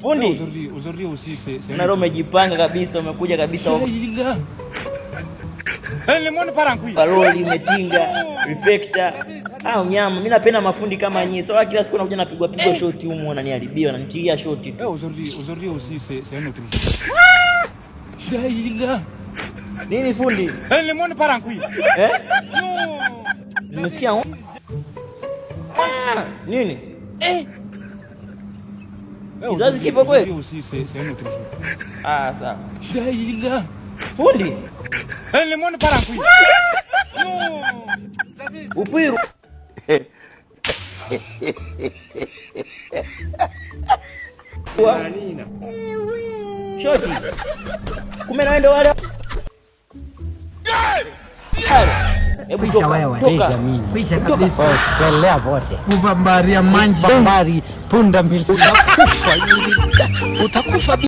Fundi. Aujourd'hui aussi c'est. Na leo umejipanga kabisa, umekuja kabisa. Lemon parangui. Paroli imetinga, reflector. Unyama. Mimi napenda mafundi kama nyinyi. Sawa, kila siku nakuja napigwa shoti humu wananiharibia, wananitia shoti tu. Aujourd'hui aussi c'est un autre jour. Nini fundi? Lemon parangui. No. Nimesikia nini? Kizazi kipo kweli? Aussi c'est un autre jour. Sawa. Fundi. Lemon parangui. No. Upiru. Shoti. Kumbe naenda wale. Hebu pisha wewe. Pisha mimi. Pisha kabisa. Tuelea wote. Kuvambaria manji. Bambari punda mili. Utakufa.